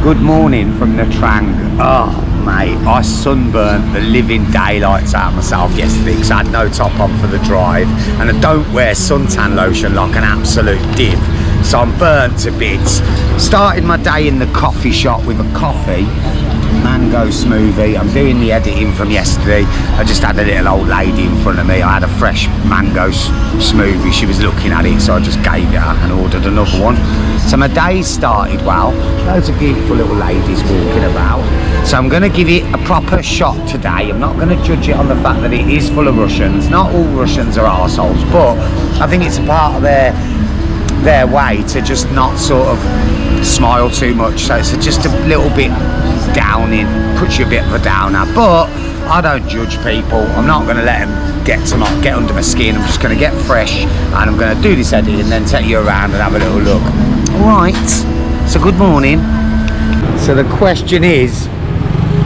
Good morning from Nha Trang. Oh mate, I sunburnt the living daylights out of myself yesterday because I had no top on for the drive and I don't wear suntan lotion like an absolute div, so I'm burnt to bits. Started my day in the coffee shop with a coffee, mango smoothie. I'm doing the editing from yesterday. I just had a little old lady in front of me. I had a fresh mango smoothie. She was looking at it, so I just gave it her and ordered another one. So my day started well. Loads of beautiful little ladies walking about. So I'm going to give it a proper shot today. I'm not going to judge it on the fact that it is full of Russians. Not all Russians are arseholes, but I think it's a part of their way to just not sort of smile too much. So it's just a little bit downing, puts you a bit of a downer. But I don't judge people. I'm not going to let them get under my skin. I'm just going to get fresh and I'm going to do this edit and then take you around and have a little look. Alright, so good morning. So the question is,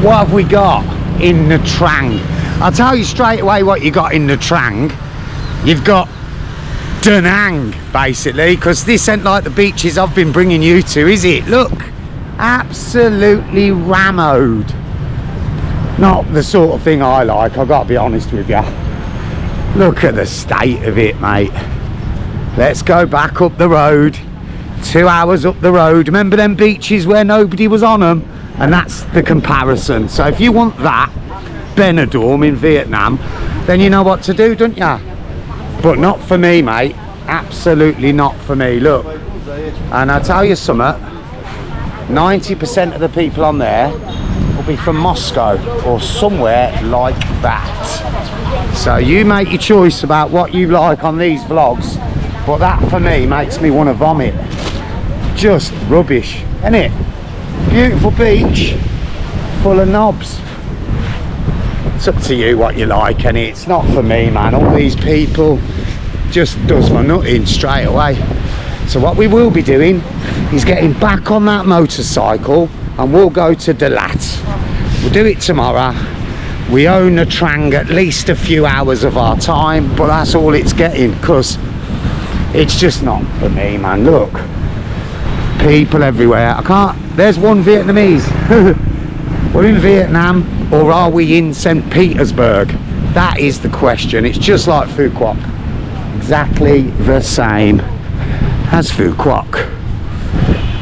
what have we got in Nha Trang? I'll tell you straight away what you got in Nha Trang. You've got Da Nang, basically, because this ain't like the beaches I've been bringing you to, is it? Look, absolutely rammed. Not the sort of thing I like, I've got to be honest with you. Look at the state of it, mate. Let's go back up the road. 2 hours up the road. Remember them beaches where nobody was on them? And that's the comparison. So if you want that, Benidorm in Vietnam, then you know what to do, don't you? But not for me, mate. Absolutely not for me. Look, and I'll tell you something, 90% of the people on there will be from Moscow or somewhere like that. So you make your choice about what you like on these vlogs, but that for me makes me want to vomit. Just rubbish, isn't it? Beautiful beach full of knobs. It's up to you what you like, and it's not for me, man. All these people just does my nut in straight away. So what we will be doing is getting back on that motorcycle and we'll go to Dalat. We'll do it tomorrow. We own Nha Trang at least a few hours of our time, but that's all it's getting, because it's just not for me, man. Look, people everywhere. I can't, there's one Vietnamese. We're in Vietnam, or are we in St. Petersburg? That is the question. It's just like Phu Quoc. Exactly the same as Phu Quoc.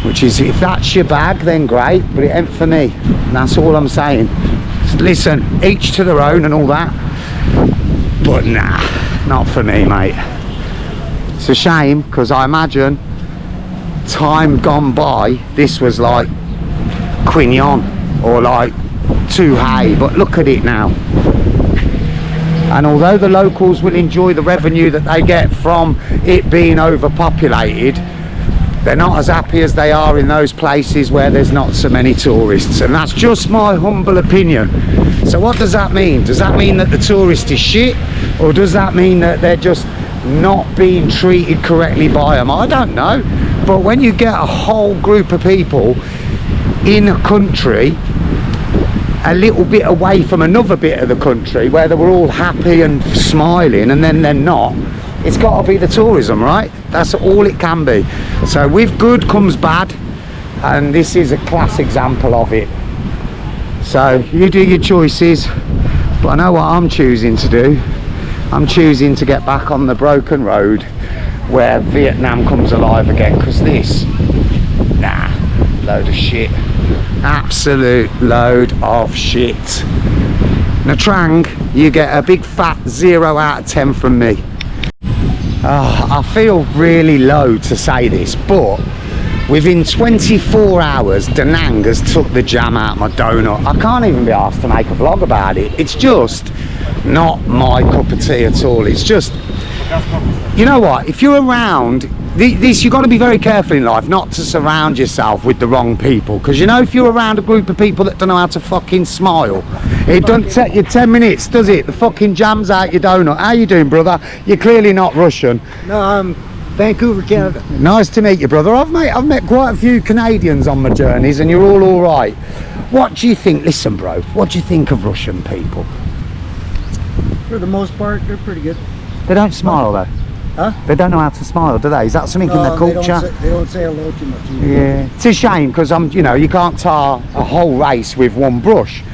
Which is, if that's your bag, then great, but it ain't for me. And that's all I'm saying. Listen, each to their own and all that, but nah, not for me, mate. It's a shame, because I imagine time gone by this was like Quignon or like Tu Hai, but look at it now. And although the locals will enjoy the revenue that they get from it being overpopulated, they're not as happy as they are in those places where there's not so many tourists. And that's just my humble opinion. So what does that mean? Does that mean that the tourist is shit, or does that mean that they're just not being treated correctly by them? I don't know. But when you get a whole group of people in a country a little bit away from another bit of the country where they were all happy and smiling, and then they're not, it's got to be the tourism, right? That's all it can be. So with good comes bad, and this is a class example of it. So you do your choices, but I know what I'm choosing to do. I'm choosing to get back on the broken road where Vietnam comes alive again, because this, nah, load of shit. Absolute load of shit. Nha Trang, you get a big fat 0 out of 10 from me. I feel really low to say this, but within 24 hours, Da Nang has took the jam out of my donut. I can't even be asked to make a vlog about it. It's just not my cup of tea at all. It's just, you know what, if you're around this, you've got to be very careful in life not to surround yourself with the wrong people, because you know, if you're around a group of people that don't know how to fucking smile, it doesn't take you 10 minutes, does it? The fucking jam's out your donut. How you doing, brother? You're clearly not Russian. No, I'm Vancouver, Canada. Nice to meet you, brother. I've met quite a few Canadians on my journeys, and you're all right. What do you think? Listen, bro, what do you think of Russian people? For the most part, they're pretty good. They don't smile though. Huh? They don't know how to smile, do they? Is that something in their culture? They don't say hello too much either. Yeah, it's a shame because you know, you can't tar a whole race with one brush.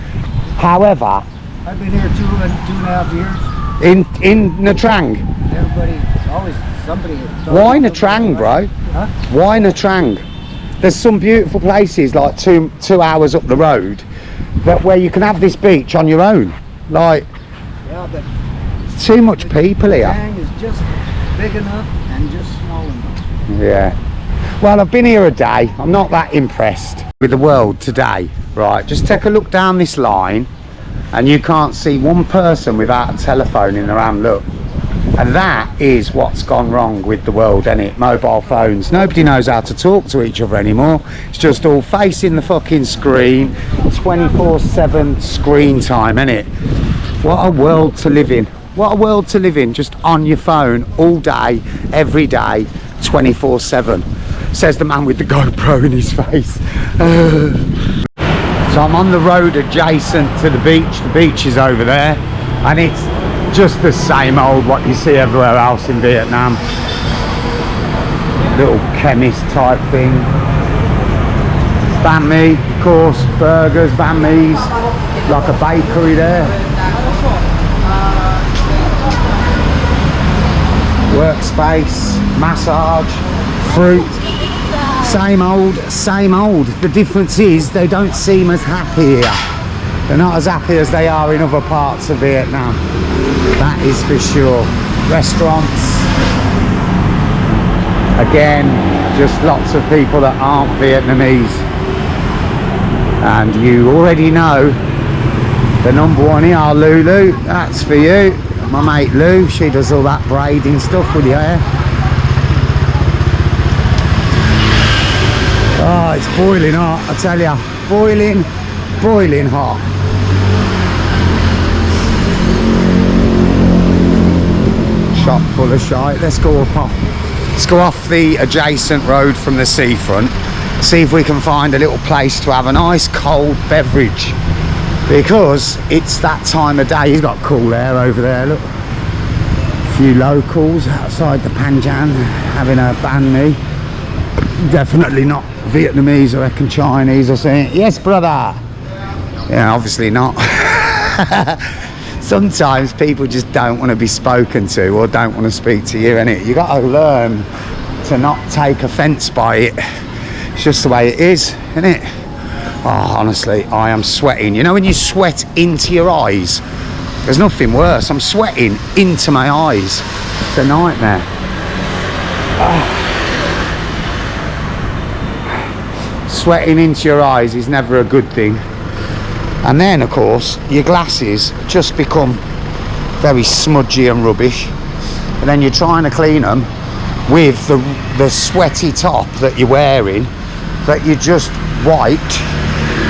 However, I've been here 2.5 years. in Nha Trang, Everybody, always somebody. why Nha Trang, bro? Huh? Why Nha Trang? There's some beautiful places like two hours up the road where you can have this beach on your own. Like, Yeah, but too much people here. Trang is just big enough and just small enough. Yeah. Well, I've been here a day. I'm not that impressed with the world today. Right, just take a look down this line and you can't see one person without a telephone in their hand, look. And that is what's gone wrong with the world, isn't it? Mobile phones. Nobody knows how to talk to each other anymore. It's just all facing the fucking screen. 24/7 screen time, isn't it? What a world to live in. What a world to live in. Just on your phone all day, every day, 24/7. Says the man with the GoPro in his face. So I'm on the road adjacent to the beach. The beach is over there. And it's just the same old what you see everywhere else in Vietnam. Little chemist type thing. Banh mi, of course, burgers, banh mi's, like a bakery there. Workspace, massage, fruit. Same old, same old. The difference is they don't seem as happy here. They're not as happy as they are in other parts of Vietnam. That is for sure. Restaurants. Again, just lots of people that aren't Vietnamese. And you already know the number one here, Lulu. That's for you. My mate Lou, she does all that braiding stuff with your hair. Oh, it's boiling hot, I tell ya. Boiling hot. Shop full of shite. Let's go off the adjacent road from the seafront. See if we can find a little place to have a nice cold beverage. Because it's that time of day. He's got cool air over there, look. A few locals outside the Panjan having a banh mi. Definitely not Vietnamese, I reckon Chinese or something. Yes, brother. Yeah, obviously not. Sometimes people just don't want to be spoken to or don't want to speak to you, innit? You got to learn to not take offence by it. It's just the way it is, innit? Oh, honestly, I am sweating. You know when you sweat into your eyes? There's nothing worse. I'm sweating into my eyes. It's a nightmare. Oh. Sweating into your eyes is never a good thing. And then, of course, your glasses just become very smudgy and rubbish. And then you're trying to clean them with the sweaty top that you're wearing that you just wiped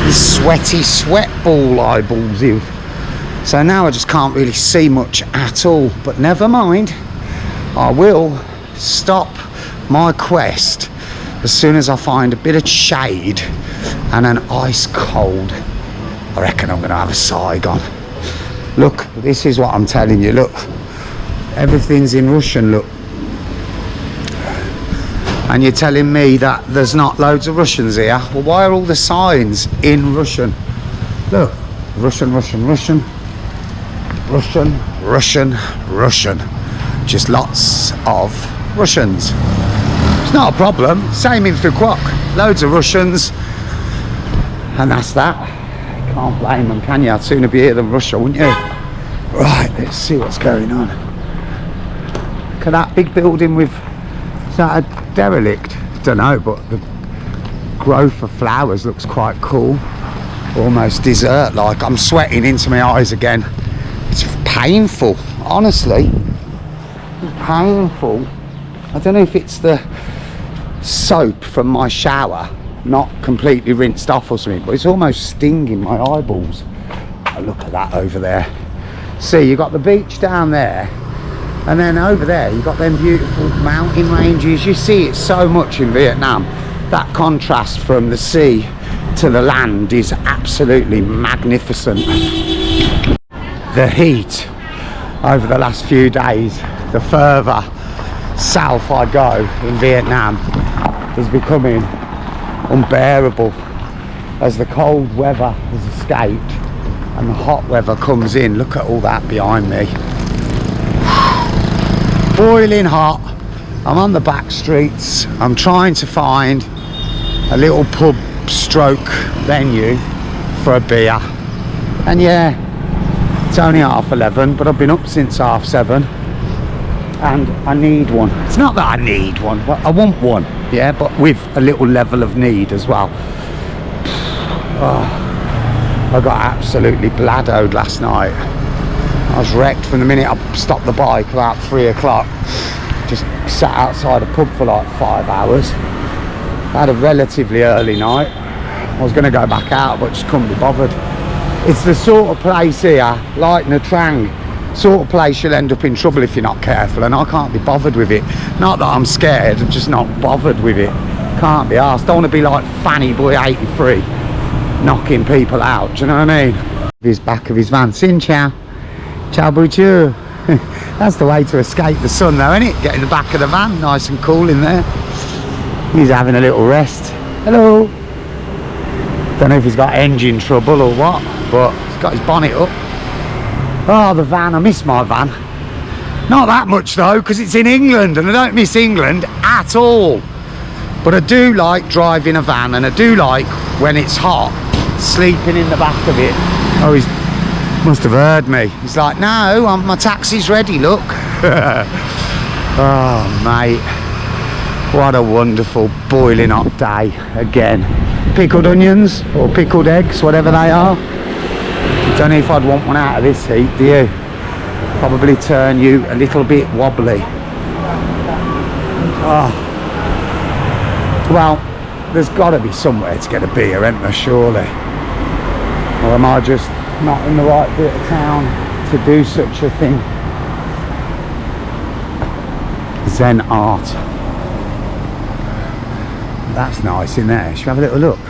your sweaty sweat ball eyeballs in. So now I just can't really see much at all. But never mind. I will stop my quest as soon as I find a bit of shade and an ice cold. I reckon I'm gonna have a Saigon. Look, this is what I'm telling you, look. Everything's in Russian, look. And you're telling me that there's not loads of Russians here? Well, why are all the signs in Russian? Look, Russian, Russian, Russian, Russian, Russian, Russian. Just lots of Russians. It's not a problem. Same in Phu Quoc. Loads of Russians. And that's that. Can't blame them, can you? I'd sooner be here than Russia, wouldn't you? Right, let's see what's going on. Look at that big building with... Is that a derelict? I don't know, but the growth of flowers looks quite cool. Almost dessert-like. I'm sweating into my eyes again. It's painful, honestly. It's painful. I don't know if it's the soap from my shower not completely rinsed off or something, but it's almost stinging my eyeballs. Oh, look at that over there. See, you got the beach down there, and then over there you got them beautiful mountain ranges. You see it so much in Vietnam. That contrast from the sea to the land is absolutely magnificent. The heat over the last few days, the fervour south I go in Vietnam is becoming unbearable as the cold weather has escaped and the hot weather comes in. Look at all that behind me. Boiling hot. I'm on the back streets. I'm trying to find a little pub stroke venue for a beer. And yeah, it's only 11:30, but I've been up since 7:30. And I need one. It's not that I need one, but I want one. Yeah, but with a little level of need as well. Oh, I got absolutely bladdoed last night. I was wrecked from the minute I stopped the bike about 3 o'clock. Just sat outside a pub for like 5 hours. I had a relatively early night. I was going to go back out, but just couldn't be bothered. It's the sort of place here, like Nha Trang, sort of place you'll end up in trouble if you're not careful, and I can't be bothered with it. Not that I'm scared, I'm just not bothered with it. Can't be arsed. Don't want to be like Fanny Boy 83, knocking people out, do you know what I mean? His back of his van. Xin chào. Ciao bonjour. That's the way to escape the sun though, isn't it? Get in the back of the van, nice and cool in there. He's having a little rest. Hello. Don't know if he's got engine trouble or what, but he's got his bonnet up. Oh, the van, I miss my van. Not that much though, because it's in England, and I don't miss England at all. But I do like driving a van, and I do like, when it's hot, sleeping in the back of it. Oh, he must have heard me. He's like, no, my taxi's ready, look. Oh, mate. What a wonderful boiling hot day again. Pickled onions, or pickled eggs, whatever they are. Don't know if I'd want one out of this heat, do you? Probably turn you a little bit wobbly. Oh. Well, there's got to be somewhere to get a beer, isn't there, surely? Or am I just not in the right bit of town to do such a thing? Zen art. That's nice in there. Should we have a little look?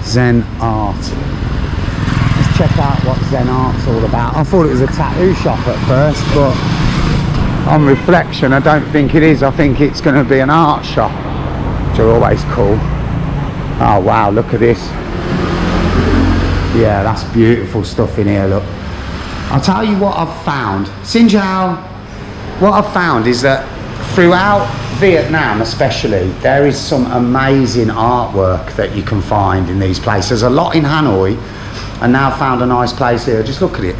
Zen art. Let's check out what Zen art's all about. I thought it was a tattoo shop at first, but on reflection I don't think it is. I think it's going to be an art shop, which are always cool. Oh wow, look at this. Yeah, that's beautiful stuff in here, look. I'll tell you what I've found. Xin chào. What I've found is that throughout Vietnam especially, there is some amazing artwork that you can find in these places. There's a lot in Hanoi, and now found a nice place here. Just look at it.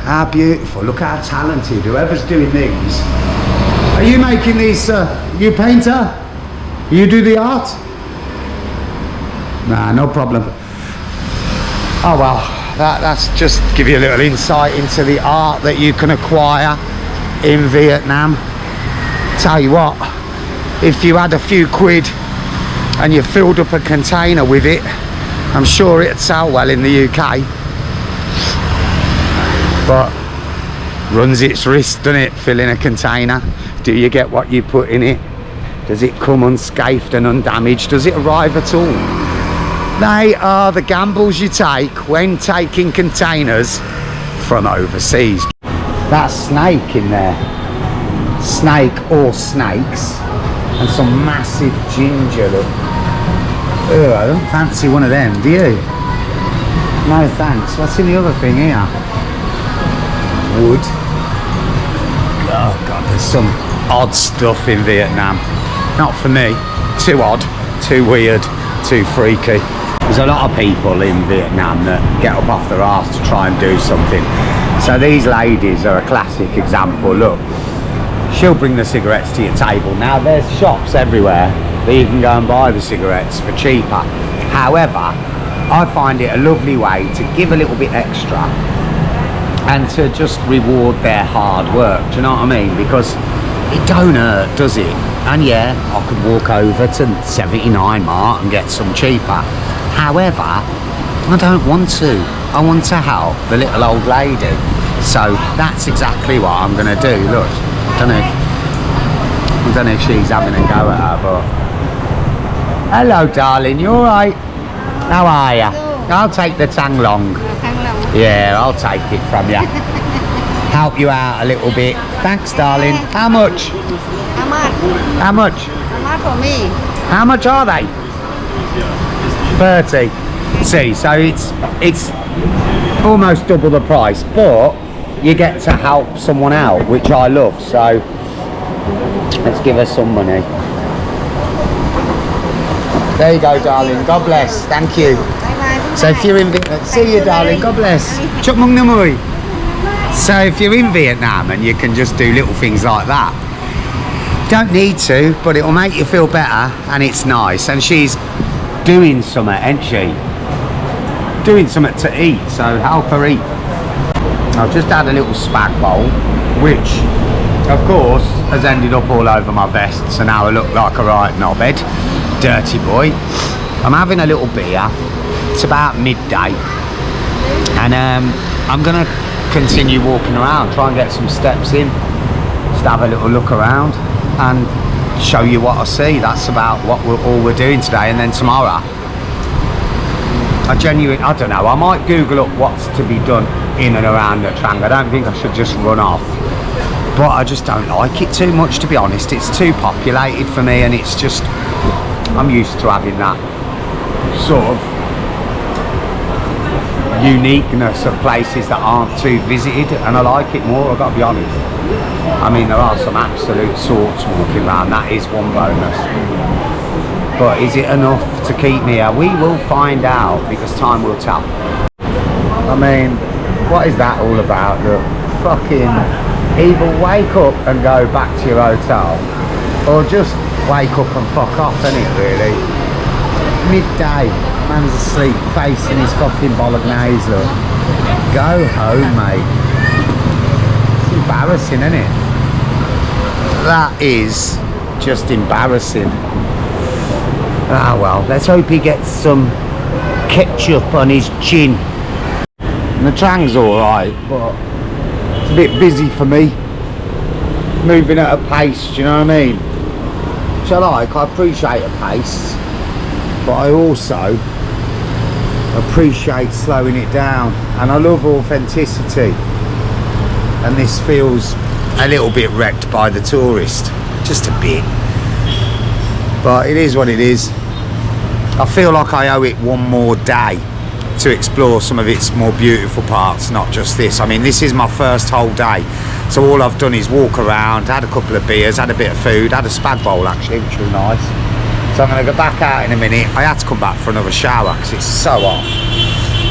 How beautiful. Look how talented whoever's doing these. Are you making these, sir? You painter? You do the art? Nah, no problem. Oh well, that's just give you a little insight into the art that you can acquire in Vietnam. Tell you what, if you had a few quid and you filled up a container with it, I'm sure it'd sell well in the UK. But runs its risk, doesn't it, filling a container? Do you get what you put in it? Does it come unscathed and undamaged? Does it arrive at all? They are the gambles you take when taking containers from overseas. That snake in there, snake or snakes, and some massive ginger, look. Oh, I don't fancy one of them, do you? No thanks. What's in the other thing here? Wood. Oh God, there's some odd stuff in Vietnam. Not for me. Too odd, too weird, too freaky. There's a lot of people in Vietnam that get up off their arse to try and do something. So these ladies are a classic example. Look, she'll bring the cigarettes to your table. Now there's shops everywhere that you can go and buy the cigarettes for cheaper. However, I find it a lovely way to give a little bit extra and to just reward their hard work. Do you know what I mean? Because it don't hurt, does it? And yeah, I could walk over to 79 Mart and get some cheaper. However, I don't want to. I want to help the little old lady. So that's exactly what I'm going to do. Look, I don't know if she's having a go at her, but... Hello, darling, you all right? How are you? I'll take the tang long. Yeah, I'll take it from you. help you out a little bit. Thanks, darling. How much? How much? How much? How much for me? How much are they? 30. See, so it's almost double the price, but you get to help someone out, which I love. So let's give her some money. There you go, darling. God bless. Thank you. Bye-bye. So if you're in see you, darling. God bless. Chúc mừng năm mới. So if you're in Vietnam and you can just do little things like that, don't need to, but it will make you feel better, and it's nice. And she's doing something, ain't she? Doing something to eat, so help her eat. I've just had a little spag bowl, which of course has ended up all over my vest, so now I look like a right knobhead, dirty boy. I'm having a little beer. It's about midday, and I'm gonna continue walking around, try and get some steps in, just have a little look around and show you what I see. That's about what we're doing today. And then tomorrow I don't know, I might Google up what's to be done in and around Nha Trang. I don't think I should just run off, but I just don't like it too much, to be honest. It's too populated for me, and it's just, I'm used to having that sort of uniqueness of places that aren't too visited, and I like it more, I've got to be honest. I mean, there are some absolute sorts walking around, that is one bonus, but is it enough to keep me here? We will find out, because time will tell. I mean, what is that all about? The fucking either wake up and go back to your hotel, or just wake up and fuck off, isn't it, really? Midday, man's asleep, facing his fucking bolognese, look. Go home, mate. It's embarrassing, isn't it? That is just embarrassing. Ah well, let's hope he gets some ketchup on his chin. And the Trang's alright, but it's a bit busy for me. Moving at a pace, do you know what I mean? Which I appreciate a pace, but I also appreciate slowing it down, and I love authenticity, and this feels a little bit wrecked by the tourist, just a bit, but it is what it is. I feel like I owe it one more day to explore some of its more beautiful parts, not just this. I mean, this is my first whole day, so all I've done is walk around, had a couple of beers, had a bit of food, had a spag bowl actually, which was nice. So I'm going to go back out in a minute. I had to come back for another shower because it's so hot.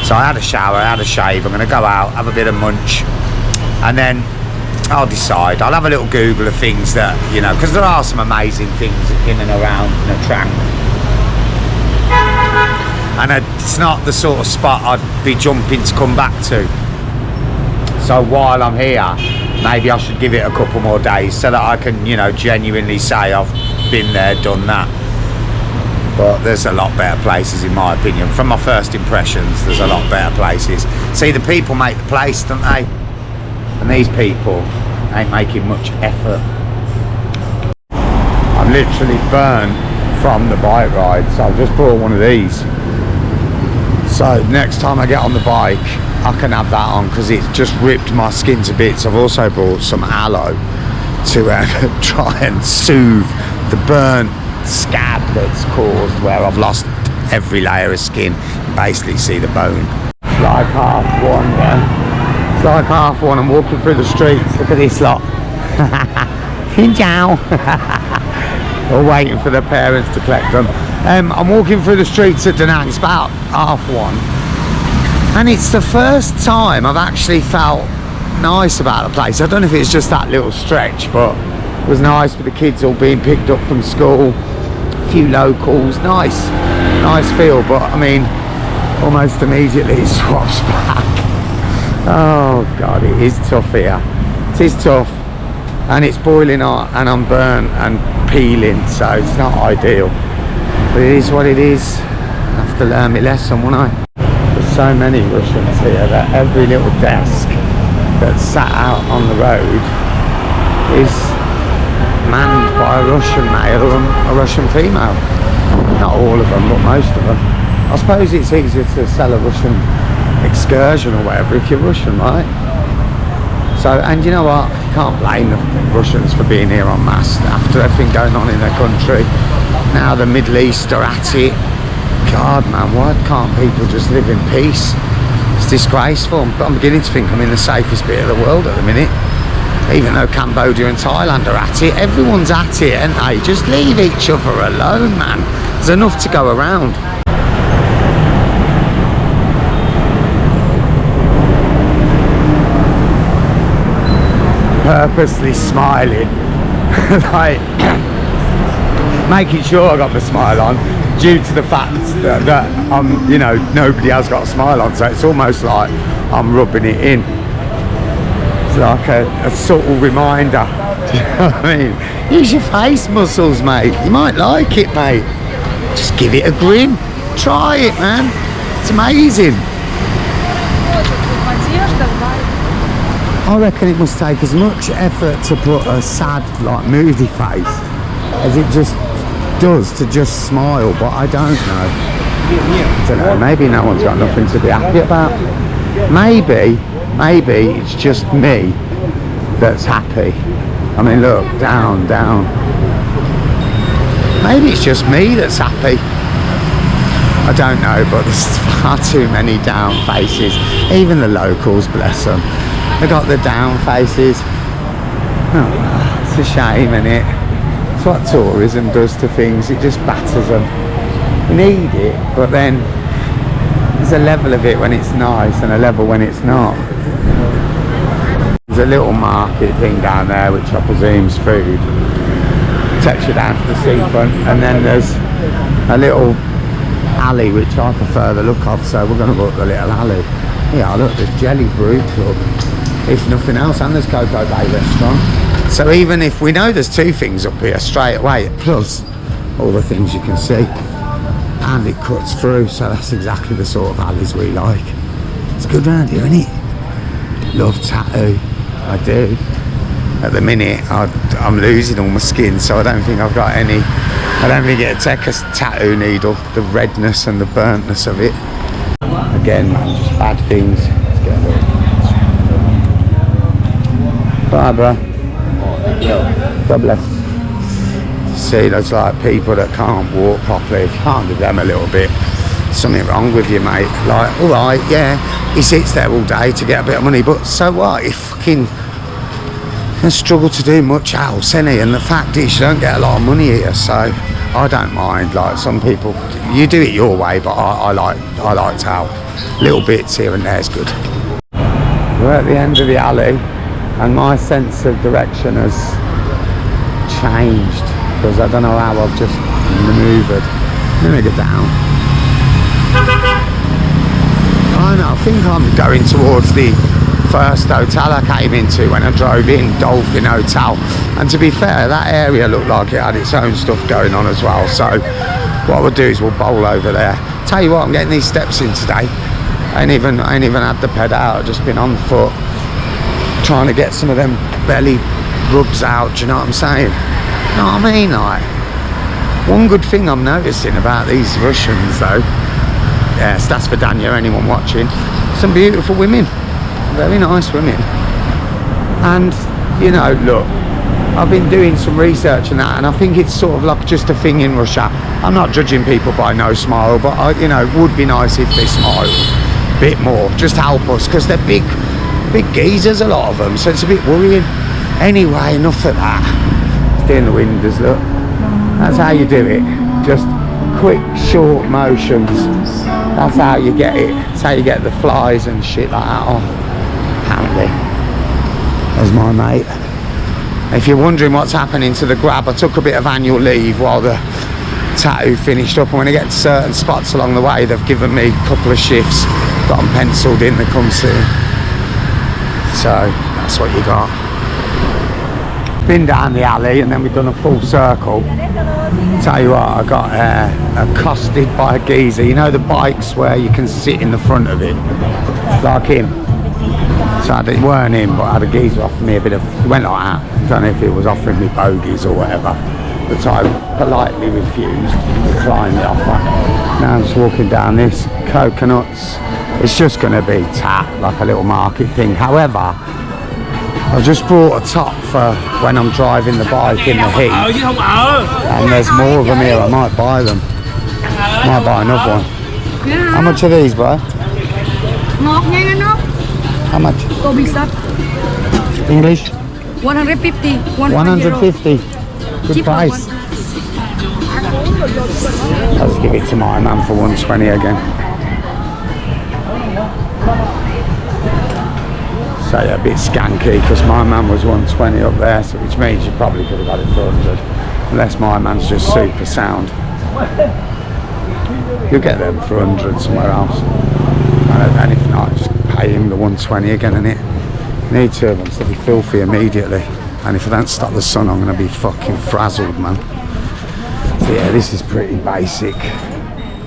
So I had a shower, I had a shave. I'm going to go out, have a bit of munch, and then I'll decide. I'll have a little Google of things that, you know, because there are some amazing things in and around Nha Trang. And it's not the sort of spot I'd be jumping to come back to. So while I'm here, maybe I should give it a couple more days so that I can, you know, genuinely say I've been there, done that. But there's a lot better places, in my opinion. From my first impressions, there's a lot better places. See, the people make the place, don't they? And these people ain't making much effort. I'm literally burnt from the bike ride, so I've just brought one of these. So next time I get on the bike, I can have that on, because it's just ripped my skin to bits. I've also brought some aloe to try and soothe the burnt scab that's caused where I've lost every layer of skin. You basically see the bone. It's like 1:30, yeah. It's like 1:30. I'm walking through the streets. Look at this lot. Xin chào. We're waiting for their parents to collect them. I'm walking through the streets of Da Nang. It's about 1:30, and it's the first time I've actually felt nice about the place. I don't know if it's just that little stretch, but it was nice with the kids all being picked up from school, a few locals, nice feel. But I mean, almost immediately it swaps back. Oh god, it is tough here. It is tough, and it's boiling hot, and I'm burnt and peeling, so it's not ideal, but it is what it is. I have to learn my lesson, won't I? There's so many Russians here that every little desk that's sat out on the road is manned by a Russian male and a Russian female. Not all of them, but most of them. I suppose it's easier to sell a Russian excursion or whatever if you're Russian, right? So, and you know what? You can't blame the Russians for being here en masse after everything going on in their country. Now the Middle East are at it. God, man, why can't people just live in peace? It's disgraceful. I'm beginning to think I'm in the safest bit of the world at the minute. Even though Cambodia and Thailand are at it, everyone's at it, and they just leave each other alone, man. There's enough to go around. Purposely smiling, like making sure I got the smile on, due to the fact that I'm, you know, nobody has got a smile on, so it's almost like I'm rubbing it in. It's like a subtle reminder. Do you know what I mean? Use your face muscles, mate. You might like it, mate. Just give it a grin. Try it, man. It's amazing. I reckon it must take as much effort to put a sad, like, moody face as it just does to just smile, but I don't know. I don't know, maybe no one's got nothing to be happy about. Maybe it's just me that's happy. I mean, look, down. Maybe it's just me that's happy. I don't know, but there's far too many down faces. Even the locals, bless them. They got the down faces. Oh, it's a shame, isn't it? It's what tourism does to things. It just batters them. You need it, but then there's a level of it when it's nice and a level when it's not. There's a little market thing down there, which I presume's food. It takes you down to the seafront, and then there's a little alley, which I prefer the look of, so we're going to go up the little alley. Yeah, look, there's Jelly Brew Club, if nothing else, and there's Coco Bay Restaurant. So even if we know there's two things up here straight away, plus all the things you can see, and it cuts through, so that's exactly the sort of alleys we like. It's good round here, isn't it? Love tattoo, I do. At the minute, I'm losing all my skin, so I don't think I've got any. I don't think it'd take a tattoo needle, the redness and the burntness of it. Again, man, just bad things. Let's get a little. Bye, bro. God bless. See, there's like people that can't walk properly. If you can't give them a little bit, something wrong with you, mate. Like, all right, yeah, he sits there all day to get a bit of money, but so what? He fucking struggle to do much else, innit? And the fact is, you don't get a lot of money here, so I don't mind. Like, some people, you do it your way, but I like to help. Little bits here and there is good. We're at the end of the alley, and my sense of direction has changed because I don't know how I've just manoeuvred. Let me go down. I think I'm going towards the first hotel I came into when I drove in, Dolphin Hotel, and to be fair, that area looked like it had its own stuff going on as well. So what we'll do is we'll bowl over there. Tell you what, I'm getting these steps in today. I ain't even had the ped out. I've just been on foot trying to get some of them belly rubs out. Do you know what I'm saying? You know what I mean? Like, one good thing I'm noticing about these Russians though, yes, that's for Danya, anyone watching, some beautiful women, very nice women. And you know, look, I've been doing some research on that, and I think it's sort of like just a thing in Russia. I'm not judging people by no smile, but you know, it would be nice if they smiled a bit more, just help us, because they're big geezers, a lot of them, so it's a bit worrying. Anyway, enough of that. Stay in the windows, look. That's how you do it. Just quick, short motions. That's how you get it. That's how you get the flies and shit like that off. Apparently. There's my mate. If you're wondering what's happening to the grab, I took a bit of annual leave while the tattoo finished up, and when I get to certain spots along the way, they've given me a couple of shifts, got them penciled in to come soon. So that's what you got. Been down the alley and then we've done a full circle. Tell you what, I got accosted by a geezer. You know the bikes where you can sit in the front of it, like him. So it weren't him, but I had a geezer offer me a bit of, he went like that. I don't know if he was offering me bogies or whatever, but I politely refused, declined the offer. Now I'm just walking down this, coconuts. It's just going to be tat, like a little market thing. However, I just bought a top for when I'm driving the bike in the heat. And there's more of them here, I might buy them. Might buy another one. How much are these, bro? How much? English? 150. 150. Good price. I'll just give it to my man for 120 again. So yeah, a bit skanky because my man was 120 up there, so which means you probably could have got it for 100. Unless my man's just super sound. You'll get them for 100 somewhere else. And if not, just pay him the 120 again, innit? Need two of them, so they'll be filthy immediately. And if I don't stop the sun, I'm going to be fucking frazzled, man. So yeah, this is pretty basic.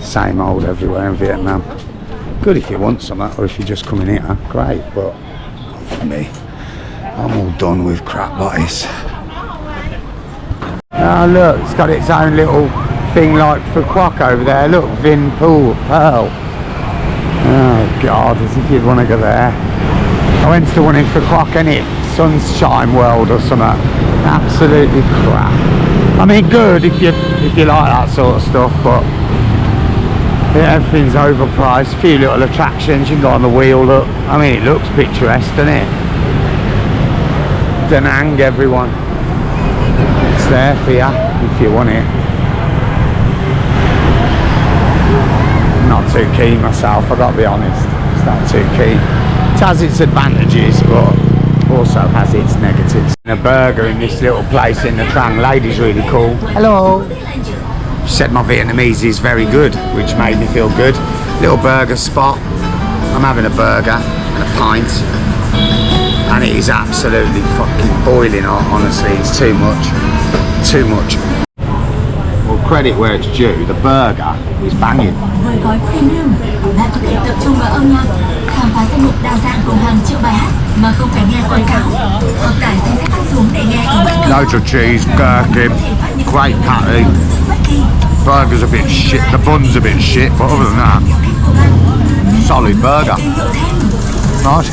Same old everywhere in Vietnam. Good if you want some, or if you're just coming here, great, but not for me. I'm all done with crap like this. Oh look, it's got its own little thing like for Quack over there. Look, Vin Pool, Pearl. Oh God, as if you'd want to go there. I went to one in for Quack, innit? Sunshine World or something. Absolutely crap. I mean, good if you like that sort of stuff, but yeah, everything's overpriced. A few little attractions, you can go on the wheel. Look, I mean, it looks picturesque, doesn't it? Da Nang, everyone. It's there for you if you want it. I'm not too keen myself, I gotta be honest. It's not too keen. It has its advantages, but also has its negatives. A burger in this little place in the Trang. Lady's really cool. Hello. She said my Vietnamese is very good, which made me feel good. Little burger spot. I'm having a burger and a pint, and it is absolutely fucking boiling hot. Honestly, it's too much. Too much. Well, credit where it's due. The burger is banging. Với gói premium, bạn có thể tập trung vào âm nhạc, khám phá danh mục đa dạng cùng hàng triệu bài hát mà không phải nghe quảng cáo, hoặc tải danh sách phát xuống để nghe ở bất cứ Loads of cheese, gherkin, great patty. Burger's a bit shit, the bun's a bit shit, but other than that, solid burger. Nice.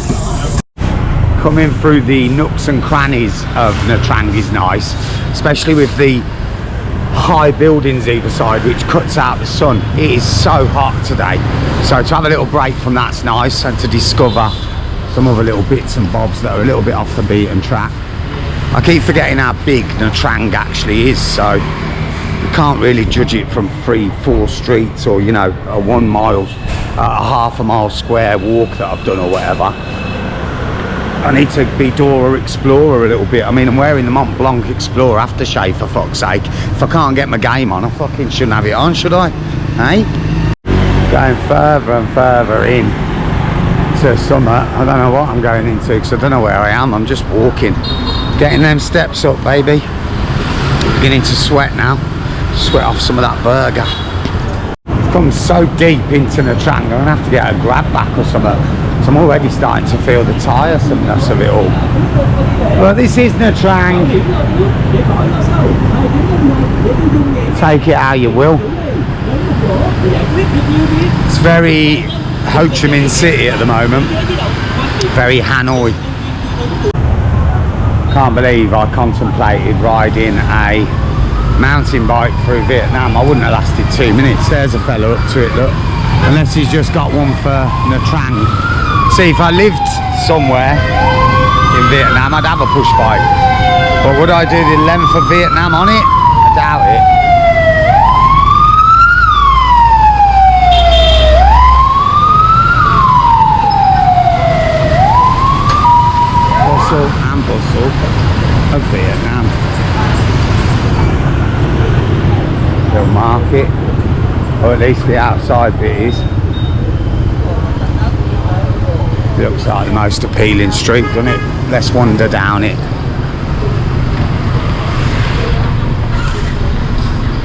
Coming through the nooks and crannies of Nha Trang is nice, especially with the high buildings either side, which cuts out the sun. It is so hot today, so to have a little break from that's nice, and to discover some other little bits and bobs that are a little bit off the beaten track. I keep forgetting how big Nha Trang actually is, so you can't really judge it from 3-4 streets, or you know, a 1 mile, a half a mile square walk that I've done or whatever. I need to be Dora Explorer a little bit. I mean, I'm wearing the Mont Blanc Explorer aftershave, for fuck's sake. If I can't get my game on, I fucking shouldn't have it on, should I? Hey? Going further and further in to summer. I don't know what I'm going into because I don't know where I am. I'm just walking. Getting them steps up, baby. Beginning to sweat now. Sweat off some of that burger. I've come so deep into Nha Trang, I'm going to have to get a grab back or something. I'm already starting to feel the tiresomeness of it all. But this is Nha Trang. Take it how you will. It's very Ho Chi Minh City at the moment. Very Hanoi. Can't believe I contemplated riding a mountain bike through Vietnam. I wouldn't have lasted 2 minutes. There's a fella up to it, look. Unless he's just got one for Nha Trang. See, if I lived somewhere in Vietnam, I'd have a push bike. But would I do the length of Vietnam on it? I doubt it. Hustle and bustle of Vietnam. Little market, or at least the outside bit is. Looks like the most appealing street, doesn't it? Let's wander down it.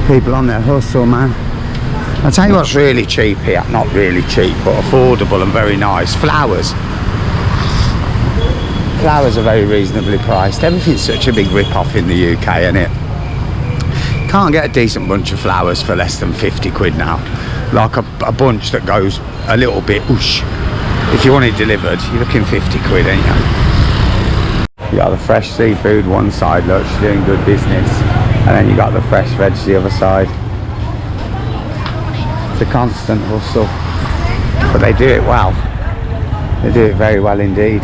People on their hustle, man. I'll tell you what's really cheap here. Not really cheap, but affordable and very nice. Flowers. Flowers are very reasonably priced. Everything's such a big rip-off in the UK, isn't it? Can't get a decent bunch of flowers for less than 50 quid now. Like a bunch that goes a little bit whoosh. If you want it delivered, you're looking 50 quid, ain't you? You got the fresh seafood one side, look, she's doing good business. And then you got the fresh veg the other side. It's a constant hustle. But they do it well. They do it very well indeed.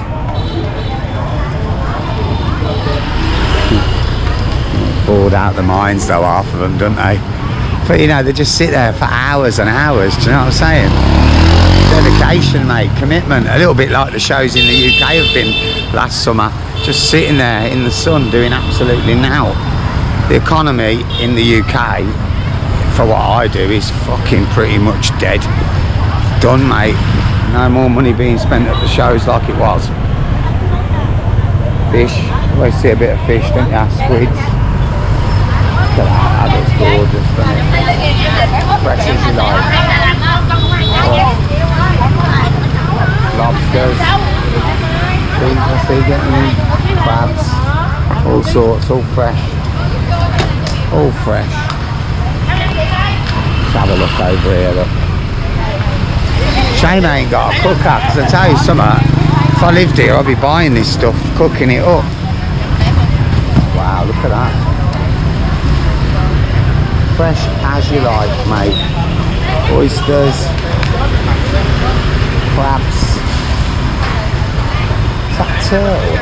Bored out the minds though, half of them, don't they? But you know, they just sit there for hours and hours, do you know what I'm saying? Dedication, mate, commitment, a little bit like the shows in the UK have been last summer, just sitting there in the sun doing absolutely now. The economy in the UK, for what I do, is fucking pretty much dead. Done, mate. No more money being spent at the shows like it was. Fish, always see a bit of fish, don't you? Squids. Look at that, that looks gorgeous, doesn't it? Fresh as you like. Lobsters. I see getting in. Crabs. All sorts, all fresh. All fresh. Let's have a look over here, look. Shame I ain't got a cooker, because I tell you something, if I lived here I'd be buying this stuff, cooking it up. Wow, look at that. Fresh as you like, mate. Oysters, crabs. Is that turtle?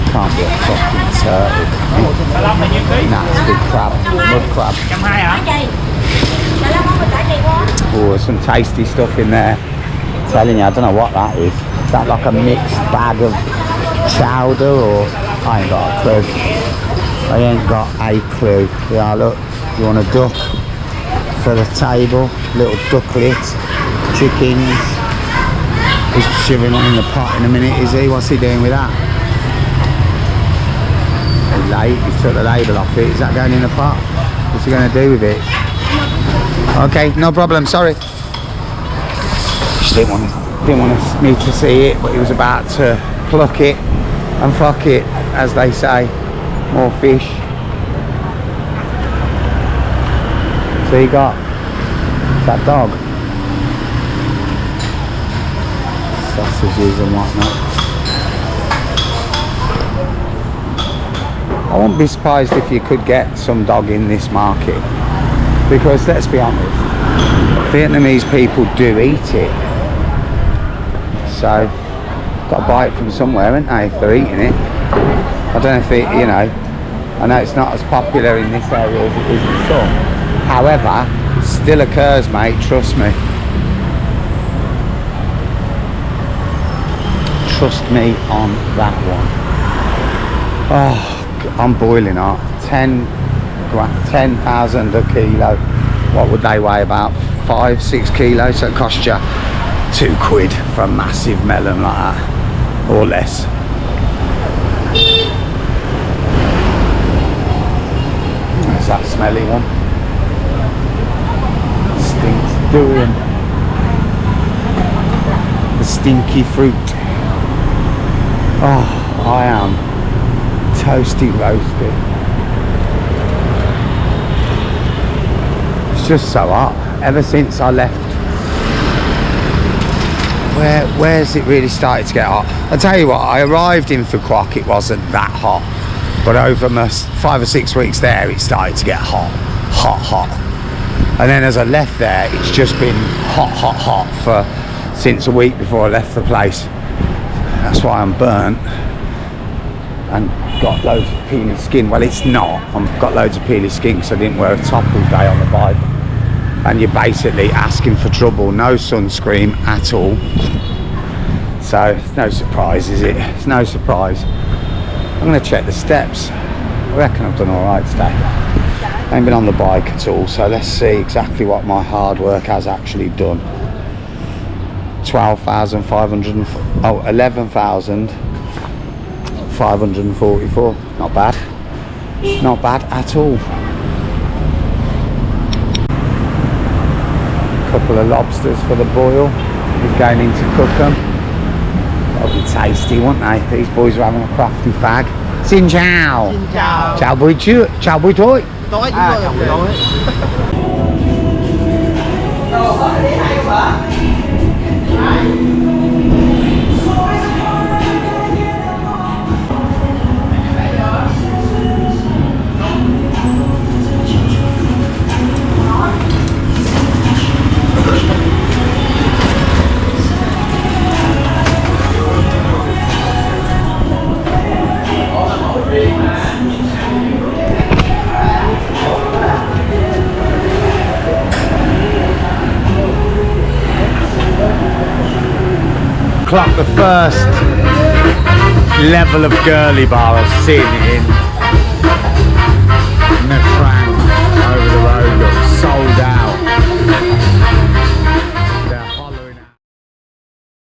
Can't be a fucking turtle. Nah, it's a big crab, mud crab. Oh, there's some tasty stuff in there. I'm telling you, I don't know what that is. Is that like a mixed bag of chowder or? I ain't got a clue. I ain't got a clue. Yeah, look. You want a duck for the table, little ducklet, chickens. He's shivering one in the pot in a minute, is he? What's he doing with that? He's late, he's took the label off it. Is that going in the pot? What's he going to do with it? Okay, no problem, sorry. She didn't want me to see it, but he was about to pluck it and fuck it, as they say. More fish. So you got that dog, sausages and whatnot. I wouldn't be surprised if you could get some dog in this market, because let's be honest, Vietnamese people do eat it. So got to buy it from somewhere, haven't they, if they're eating it. I don't know if it, you know, I know it's not as popular in this area as it is in some. However, it still occurs, mate, trust me. Trust me on that one. Oh, I'm boiling hot. 10,000 a kilo. What would they weigh? About 5-6 kilos. So it costs you £2 for a massive melon like that, or less. There's that smelly one. Stinks durian. The stinky fruit. Oh, I am toasty roasted. It's just so hot. Ever since I left, where's it really started to get hot? I'll tell you what, I arrived in Phu Quoc, it wasn't that hot, but over my 5 or 6 weeks there, it started to get hot. And then as I left there, it's just been hot since a week before I left the place. That's why I'm burnt and got loads of peely skin. Well, it's not. I've got loads of peely skin because I didn't wear a top all day on the bike. And you're basically asking for trouble. No sunscreen at all. So it's no surprise, is it? It's no surprise. I'm going to check the steps. I reckon I've done all right today. I ain't been on the bike at all, so let's see exactly what my hard work has actually done. 11,544. Not bad. Not bad at all. Couple of lobsters for the boil. He's going in to cook them. That'll be tasty, won't they? These boys are having a crafty fag. Xin chào. Xin chào. Chào buổi trưa. Chào buổi tối. Tối chào buổi tối. clock the first level of girly bar I've seen in